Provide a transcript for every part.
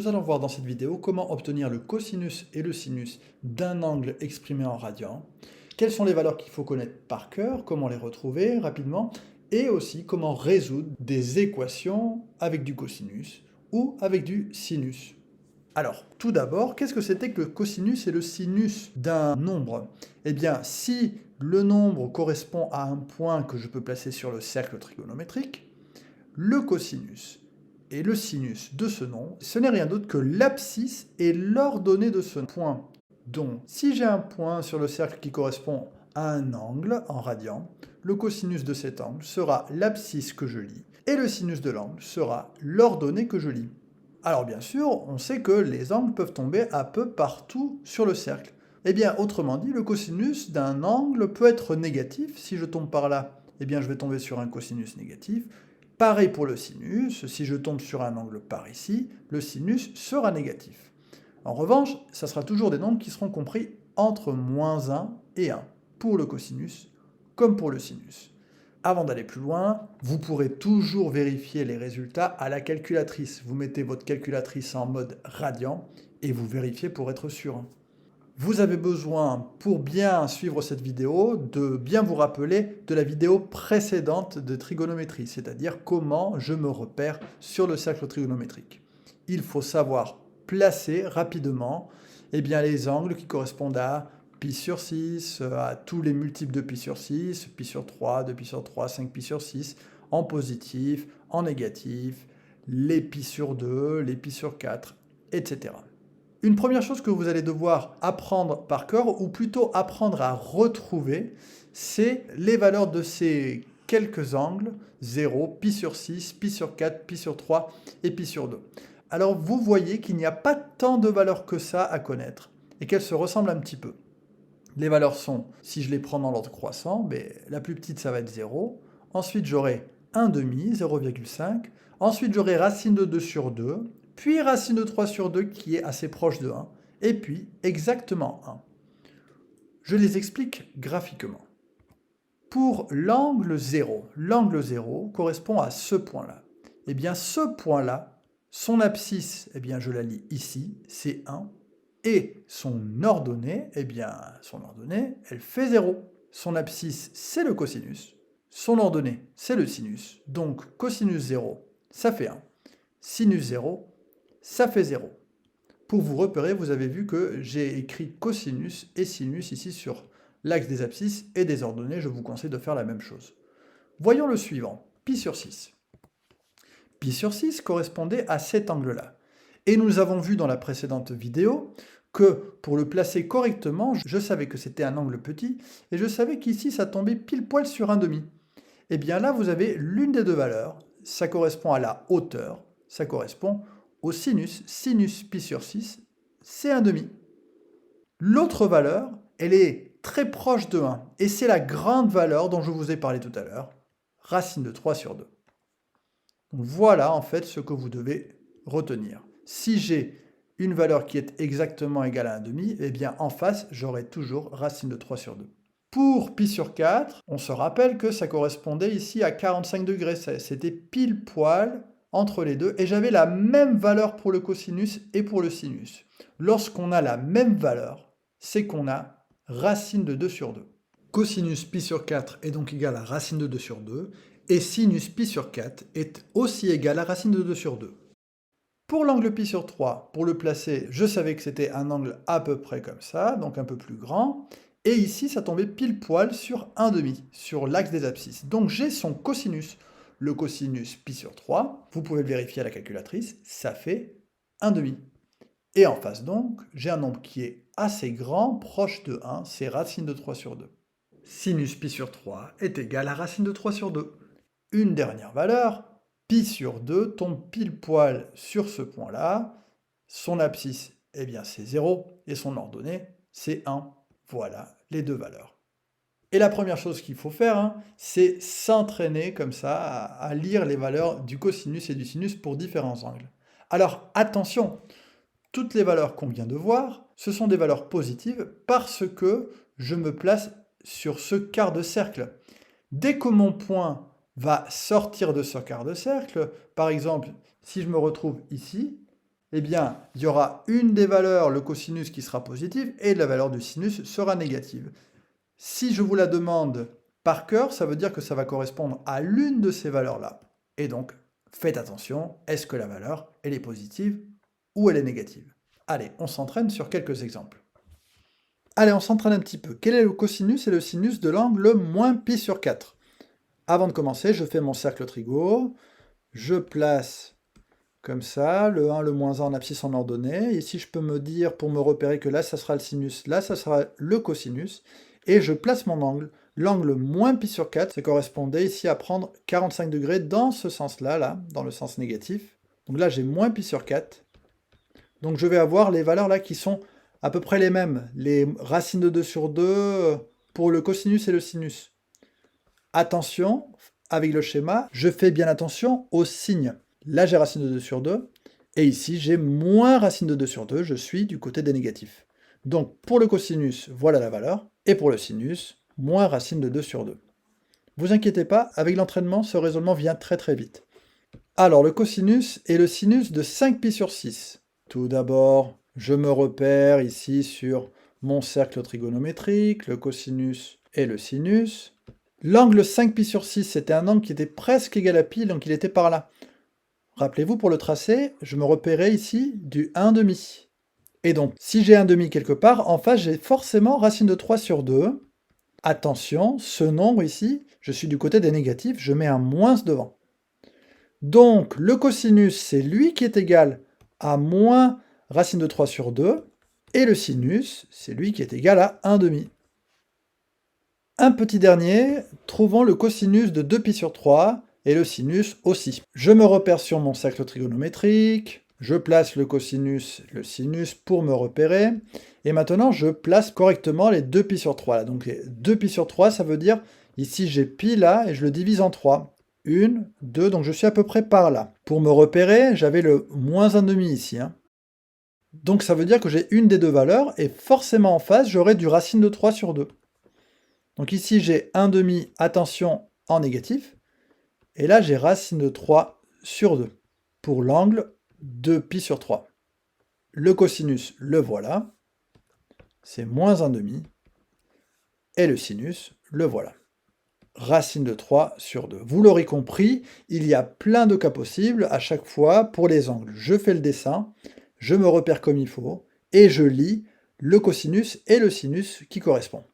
nous allons voir dans cette vidéo comment obtenir le cosinus et le sinus d'un angle exprimé en radians, quelles sont les valeurs qu'il faut connaître par cœur, comment les retrouver rapidement, et aussi comment résoudre des équations avec du cosinus ou avec du sinus. Alors, tout d'abord, qu'est-ce que c'était que le cosinus et le sinus d'un nombre? Eh bien, si le nombre correspond à un point que je peux placer sur le cercle trigonométrique, le cosinus et le sinus de ce nombre, ce n'est rien d'autre que l'abscisse et l'ordonnée de ce point. Donc, si j'ai un point sur le cercle qui correspond à un angle en radian, le cosinus de cet angle sera l'abscisse que je lis, et le sinus de l'angle sera l'ordonnée que je lis. Alors bien sûr, on sait que les angles peuvent tomber un peu partout sur le cercle. Eh bien, autrement dit, le cosinus d'un angle peut être négatif. Si je tombe par là, eh bien je vais tomber sur un cosinus négatif. Pareil pour le sinus, si je tombe sur un angle par ici, le sinus sera négatif. En revanche, ça sera toujours des nombres qui seront compris entre -1 et 1, pour le cosinus comme pour le sinus. Avant d'aller plus loin, vous pourrez toujours vérifier les résultats à la calculatrice. Vous mettez votre calculatrice en mode radian et vous vérifiez pour être sûr. Vous avez besoin, pour bien suivre cette vidéo, de bien vous rappeler de la vidéo précédente de trigonométrie, c'est-à-dire comment je me repère sur le cercle trigonométrique. Il faut savoir placer rapidement les angles qui correspondent à pi sur 6, à tous les multiples de pi sur 6, pi sur 3, 2 pi sur 3, 5 pi sur 6, en positif, en négatif, les pi sur 2, les pi sur 4, etc. Une première chose que vous allez devoir apprendre par cœur, ou plutôt apprendre à retrouver, c'est les valeurs de ces quelques angles, 0, pi sur 6, pi sur 4, pi sur 3 et pi sur 2. Alors vous voyez qu'il n'y a pas tant de valeurs que ça à connaître, et qu'elles se ressemblent un petit peu. Les valeurs sont, si je les prends dans l'ordre croissant, la plus petite ça va être 0, ensuite j'aurai 1 demi, 0,5, ensuite j'aurai racine de 2 sur 2, puis racine de 3 sur 2 qui est assez proche de 1, et puis exactement 1. Je les explique graphiquement. Pour l'angle 0 correspond à ce point-là. Eh bien ce point-là, son abscisse, je la lis ici, c'est 1, et son ordonnée, son ordonnée, elle fait 0. Son abscisse, c'est le cosinus, son ordonnée, c'est le sinus, donc cosinus 0, ça fait 1, sinus 0, ça fait 0. Pour vous repérer, vous avez vu que j'ai écrit cosinus et sinus ici sur l'axe des abscisses et des ordonnées. Je vous conseille de faire la même chose. Voyons le suivant, pi sur 6. Pi sur 6 correspondait à cet angle-là. Et nous avons vu dans la précédente vidéo que pour le placer correctement, je savais que c'était un angle petit et je savais qu'ici ça tombait pile poil sur 1,5. Et bien là, vous avez l'une des deux valeurs. Ça correspond à la hauteur, ça correspond au sinus. Sinus pi sur 6, c'est 1,5. L'autre valeur, elle est très proche de 1. Et c'est la grande valeur dont je vous ai parlé tout à l'heure, racine de 3 sur 2. Donc voilà en fait ce que vous devez retenir. Si j'ai une valeur qui est exactement égale à 1,5, eh bien en face, j'aurai toujours racine de 3 sur 2. Pour pi sur 4, on se rappelle que ça correspondait ici à 45 degrés. C'était pile poil entre les deux, et j'avais la même valeur pour le cosinus et pour le sinus. Lorsqu'on a la même valeur, c'est qu'on a racine de 2 sur 2. Cosinus pi sur 4 est donc égal à racine de 2 sur 2, et sinus pi sur 4 est aussi égal à racine de 2 sur 2. Pour l'angle pi sur 3, pour le placer, je savais que c'était un angle à peu près comme ça, donc un peu plus grand, et ici ça tombait pile poil sur 1,5, sur l'axe des abscisses. Donc j'ai son cosinus. Le cosinus pi sur 3, vous pouvez le vérifier à la calculatrice, ça fait 1,5. Et en face donc, j'ai un nombre qui est assez grand, proche de 1, c'est racine de 3 sur 2. Sinus pi sur 3 est égal à racine de 3 sur 2. Une dernière valeur, pi sur 2 tombe pile poil sur ce point-là. Son abscisse, c'est 0, et son ordonnée, c'est 1. Voilà les deux valeurs. Et la première chose qu'il faut faire, c'est s'entraîner comme ça à lire les valeurs du cosinus et du sinus pour différents angles. Alors attention, toutes les valeurs qu'on vient de voir, ce sont des valeurs positives parce que je me place sur ce quart de cercle. Dès que mon point va sortir de ce quart de cercle, par exemple, si je me retrouve ici, eh bien, il y aura une des valeurs, le cosinus, qui sera positive et la valeur du sinus sera négative. Si je vous la demande par cœur, ça veut dire que ça va correspondre à l'une de ces valeurs-là. Et donc, faites attention, est-ce que la valeur, elle est positive ou elle est négative? Allez, on s'entraîne sur quelques exemples. Allez, on s'entraîne un petit peu. Quel est le cosinus et le sinus de l'angle moins pi sur 4? Avant de commencer, je fais mon cercle trigo, je place comme ça, le 1, le moins 1 en abscisse en ordonnée. Ici, je peux me dire, pour me repérer, que là, ça sera le sinus, là, ça sera le cosinus. Et je place mon angle. L'angle moins pi sur 4, ça correspondait ici à prendre 45 degrés dans ce sens-là, là, dans le sens négatif. Donc là, j'ai moins pi sur 4. Donc je vais avoir les valeurs là qui sont à peu près les mêmes. Les racines de 2 sur 2 pour le cosinus et le sinus. Attention, avec le schéma, je fais bien attention aux signes. Là, j'ai racine de 2 sur 2, et ici, j'ai moins racine de 2 sur 2, je suis du côté des négatifs. Donc, pour le cosinus, voilà la valeur, et pour le sinus, moins racine de 2 sur 2. Vous inquiétez pas, avec l'entraînement, ce raisonnement vient très très vite. Alors, le cosinus est le sinus de 5pi sur 6. Tout d'abord, je me repère ici sur mon cercle trigonométrique, le cosinus et le sinus. L'angle 5pi sur 6, c'était un angle qui était presque égal à pi, donc il était par là. Rappelez-vous, pour le tracer, je me repérais ici du 1/2. Et donc, si j'ai 1/2 quelque part, en face, j'ai forcément racine de 3 sur 2. Attention, ce nombre ici, je suis du côté des négatifs, je mets un moins devant. Donc, le cosinus, c'est lui qui est égal à moins racine de 3 sur 2, et le sinus, c'est lui qui est égal à 1/2. Un petit dernier, trouvons le cosinus de 2pi sur 3, et le sinus aussi. Je me repère sur mon cercle trigonométrique, je place le cosinus, le sinus pour me repérer, et maintenant je place correctement les 2pi sur 3 là. Donc les 2pi sur 3, ça veut dire, ici j'ai pi là, et je le divise en 3. 1, 2, donc je suis à peu près par là. Pour me repérer, j'avais le moins 1/2 ici. Donc ça veut dire que j'ai une des deux valeurs, et forcément en face, j'aurai du racine de 3 sur 2. Donc ici j'ai 1/2, attention, en négatif, et là j'ai racine de 3 sur 2, pour l'angle 2pi sur 3. Le cosinus, le voilà, c'est moins 1/2, et le sinus, le voilà. Racine de 3 sur 2. Vous l'aurez compris, il y a plein de cas possibles à chaque fois pour les angles. Je fais le dessin, je me repère comme il faut, et je lis le cosinus et le sinus qui correspondent.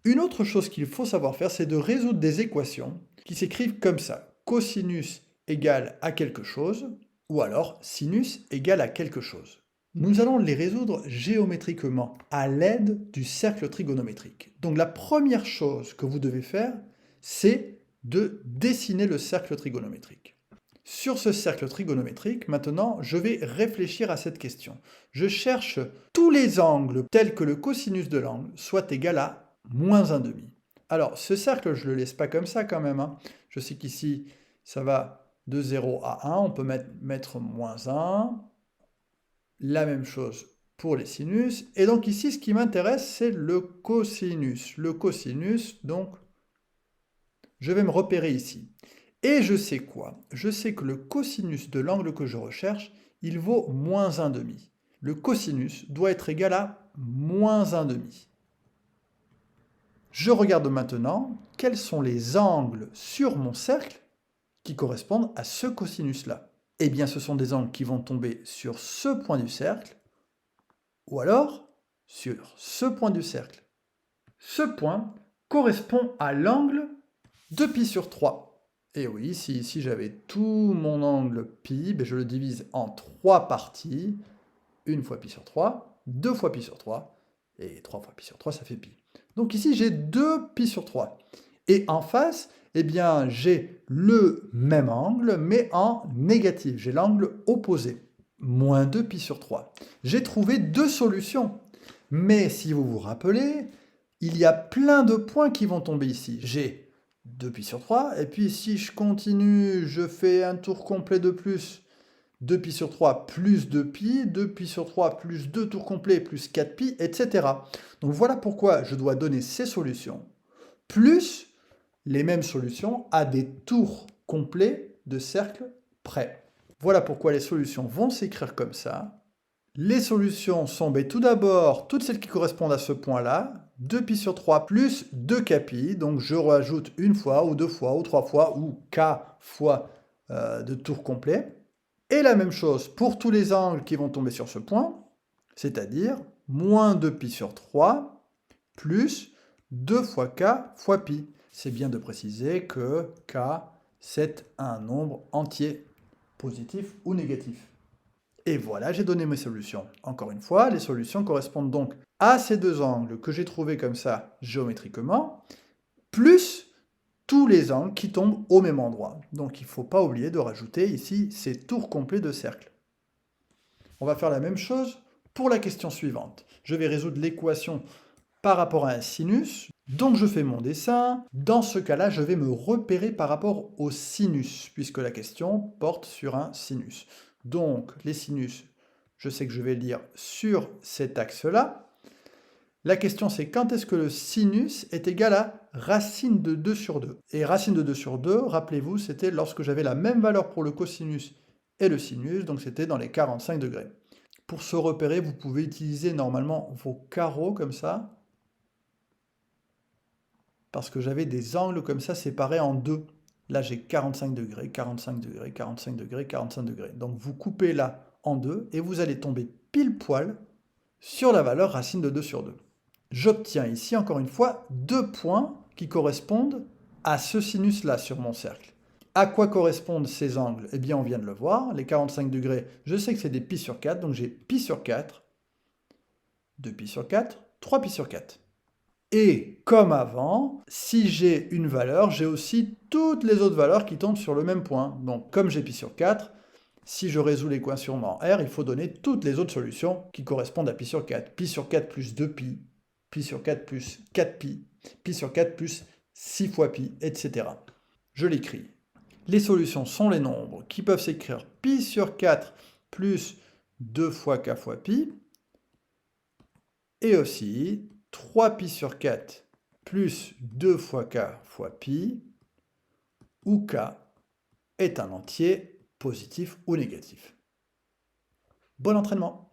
Une autre chose qu'il faut savoir faire, c'est de résoudre des équations qui s'écrivent comme ça. Cosinus égale à quelque chose, ou alors sinus égale à quelque chose. Nous allons les résoudre géométriquement à l'aide du cercle trigonométrique. Donc la première chose que vous devez faire, c'est de dessiner le cercle trigonométrique. Sur ce cercle trigonométrique, maintenant, je vais réfléchir à cette question. Je cherche tous les angles tels que le cosinus de l'angle soit égal à moins 1/2. Alors, ce cercle, je ne le laisse pas comme ça quand même. Je sais qu'ici, ça va de 0 à 1. On peut mettre moins 1. La même chose pour les sinus. Et donc ici, ce qui m'intéresse, c'est le cosinus. Le cosinus, donc, je vais me repérer ici. Et je sais quoi? Je sais que le cosinus de l'angle que je recherche, il vaut moins 1/2. Le cosinus doit être égal à moins 1/2. Je regarde maintenant quels sont les angles sur mon cercle qui correspondent à ce cosinus-là. Eh bien, ce sont des angles qui vont tomber sur ce point du cercle, ou alors sur ce point du cercle. Ce point correspond à l'angle de pi sur 3. Et oui, si ici j'avais tout mon angle pi, je le divise en 3 parties. 1 fois pi sur 3, 2 fois pi sur 3, et 3 fois pi sur 3, ça fait pi. Donc ici, j'ai 2 pi sur 3. Et en face, eh bien, j'ai le même angle, mais en négatif. J'ai l'angle opposé, moins 2 pi sur 3. J'ai trouvé deux solutions. Mais si vous vous rappelez, il y a plein de points qui vont tomber ici. J'ai 2 pi sur 3, et puis si je continue, je fais un tour complet de plus, 2pi sur 3 plus 2pi, 2pi sur 3 plus 2 tours complets plus 4pi, etc. Donc voilà pourquoi je dois donner ces solutions, plus les mêmes solutions à des tours complets de cercles près. Voilà pourquoi les solutions vont s'écrire comme ça. Les solutions sont tout d'abord toutes celles qui correspondent à ce point-là, 2π sur 3 plus 2kπ, donc je rajoute une fois, ou deux fois, ou trois fois, ou k fois de tour complet. Et la même chose pour tous les angles qui vont tomber sur ce point, c'est-à-dire moins 2π sur 3 plus 2 fois k fois pi. C'est bien de préciser que k, c'est un nombre entier, positif ou négatif. Et voilà, j'ai donné mes solutions. Encore une fois, les solutions correspondent donc à ces deux angles que j'ai trouvés comme ça géométriquement, plus tous les angles qui tombent au même endroit. Donc il ne faut pas oublier de rajouter ici ces tours complets de cercle. On va faire la même chose pour la question suivante. Je vais résoudre l'équation par rapport à un sinus. Donc je fais mon dessin. Dans ce cas-là, je vais me repérer par rapport au sinus, puisque la question porte sur un sinus. Donc les sinus, je sais que je vais lire sur cet axe-là. La question c'est quand est-ce que le sinus est égal à racine de 2 sur 2. Et racine de 2 sur 2, rappelez-vous, c'était lorsque j'avais la même valeur pour le cosinus et le sinus, donc c'était dans les 45 degrés. Pour se repérer, vous pouvez utiliser normalement vos carreaux comme ça, parce que j'avais des angles comme ça séparés en deux. Là, j'ai 45 degrés, 45 degrés, 45 degrés, 45 degrés. Donc vous coupez là en deux et vous allez tomber pile poil sur la valeur racine de 2 sur 2. J'obtiens ici, encore une fois, 2 points qui correspondent à ce sinus-là sur mon cercle. À quoi correspondent ces angles? Eh bien, on vient de le voir. Les 45 degrés, je sais que c'est des π sur 4, donc j'ai π sur 4, 2π sur 4, 3π sur 4. Et comme avant, si j'ai une valeur, j'ai aussi toutes les autres valeurs qui tombent sur le même point. Donc comme j'ai π sur 4, si je résous l'équation en R, il faut donner toutes les autres solutions qui correspondent à π sur 4. π sur 4 plus 2π, π sur 4 plus 4π, π sur 4 plus 6 fois π, etc. Je l'écris. Les solutions sont les nombres qui peuvent s'écrire π sur 4 plus 2 fois k fois π, et aussi 3π sur 4 plus 2 fois k fois pi, où k est un entier positif ou négatif. Bon entraînement!